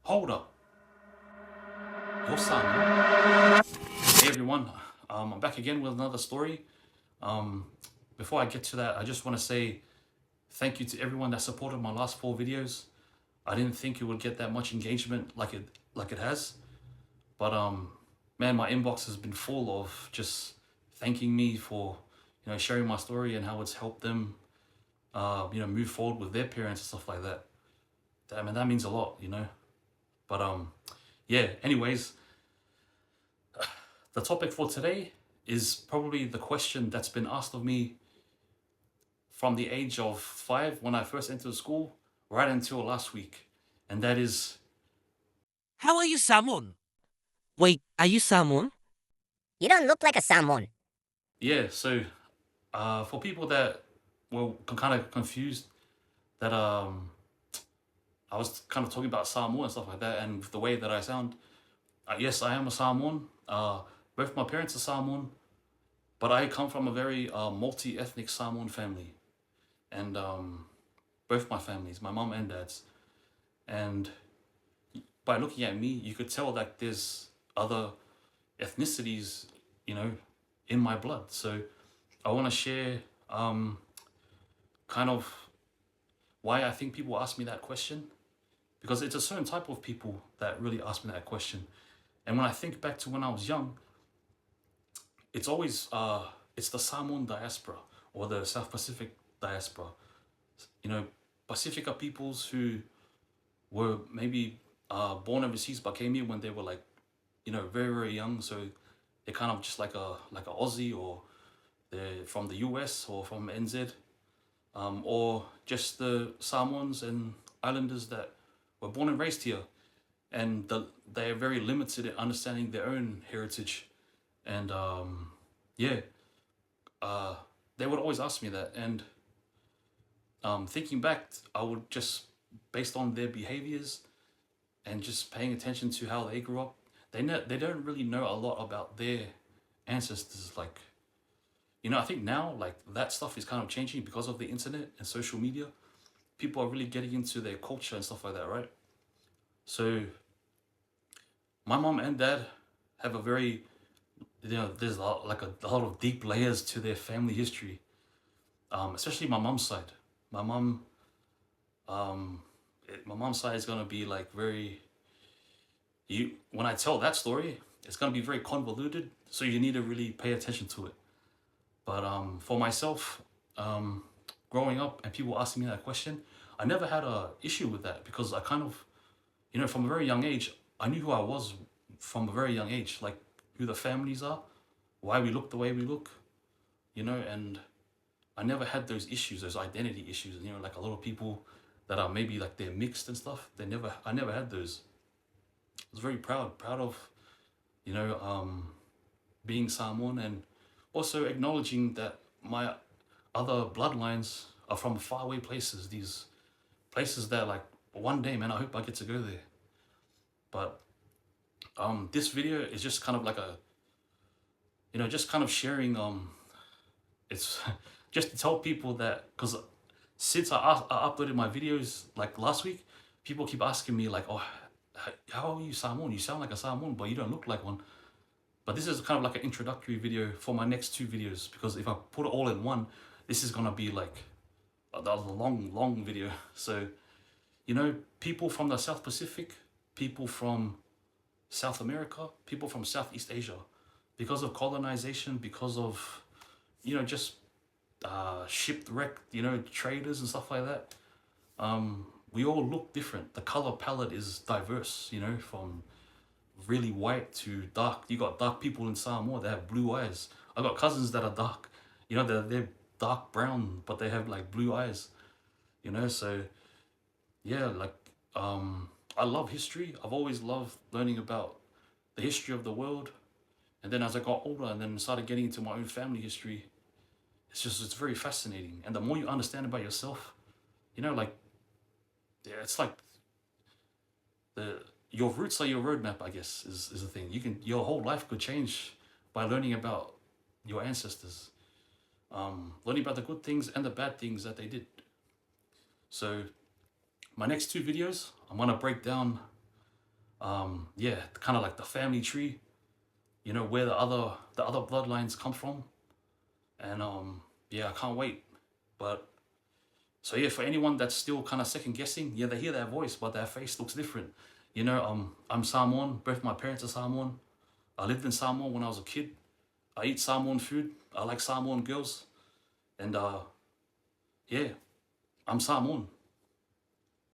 Hold up, your son. Hey everyone, I'm back again with another story. Um, Before I get to that, I just want to say thank you to everyone that supported my last 4 videos. I didn't think it would get that much engagement like it has, but man, my inbox has been full of just thanking me for sharing my story and how it's helped them move forward with their parents and stuff like that. That means a lot. But yeah. Anyways, the topic for today is probably the question that's been asked of me from the age of 5 when I first entered school right until last week. And that is, How are you Samoan? Wait, are you Samoan? You don't look like a Samoan. yeah, so for people that were kind of confused that I was kind of talking about Samoa and stuff like that, and the way that I sound, yes, I am a Samoan. Both my parents are Samoan, but I come from a very multi-ethnic Samoan family. And both my families, my mom and dad's. And by looking at me, you could tell that there's other ethnicities, in my blood. So I want to share kind of why I think people ask me that question, because it's a certain type of people that really ask me that question. And when I think back to when I was young, it's always it's the Samoan diaspora or the South Pacific diaspora. Pacifica peoples who were maybe born overseas but came here when they were like, very very young. So they're kind of just like a Aussie, or they're from the US or from NZ, or just the Samoans and Islanders that were born and raised here, and they are very limited in understanding their own heritage, and yeah, they would always ask me that, and thinking back, I would just, based on their behaviors and just paying attention to how they grew up, they don't really know a lot about their ancestors. Like, I think now like that stuff is kind of changing because of the internet and social media. People are really getting into their culture and stuff like that, right? So my mom and dad have a very, there's a lot of deep layers to their family history, especially my mom's side. My mom, my mom's side is gonna be like very. When I tell that story, it's gonna be very convoluted, so you need to really pay attention to it. But for myself, growing up and people asking me that question, I never had a issue with that, because I kind of, from a very young age, I knew who I was from a very young age, like who the families are, why we look the way we look, and I never had those issues, those identity issues. Like a lot of people that are maybe like they're mixed and stuff. I never had those. I was very proud of, you know, um, being Samoan, and also acknowledging that my other bloodlines are from faraway places. These places that like one day, man, I hope I get to go there. But this video is just kind of like a, just kind of sharing. It's just to tell people that, because since I uploaded my videos like last week, people keep asking me like, oh, how are you Samoan? You sound like a Samoan, but you don't look like one. But this is kind of like an introductory video for my next 2 videos, because if I put it all in one, this is gonna be like a long video. So, people from the South Pacific, people from South America, people from Southeast Asia, because of colonization, because of, just shipwrecked, traders and stuff like that. We all look different. The color palette is diverse, from really white to dark. You got dark people in Samoa that have blue eyes. I got cousins that are dark, they're dark brown, but they have like blue eyes, so yeah, like, I love history. I've always loved learning about the history of the world. And then as I got older and then started getting into my own family history, it's very fascinating. And the more you understand about yourself, like, yeah, it's like your roots are your roadmap, I guess, is the thing. Your whole life could change by learning about your ancestors, learning about the good things and the bad things that they did. So my next 2 videos, I'm gonna break down Yeah, kind of like the family tree, you know, where the other bloodlines come from. And yeah, I can't wait. But so yeah, for anyone that's still kind of second guessing, yeah, they hear their voice, but their face looks different. You know, I'm Samoan. Both my parents are Samoan. I lived in Samoa when I was a kid. I eat Samoan food. I like Samoan girls, and yeah, I'm Samoan.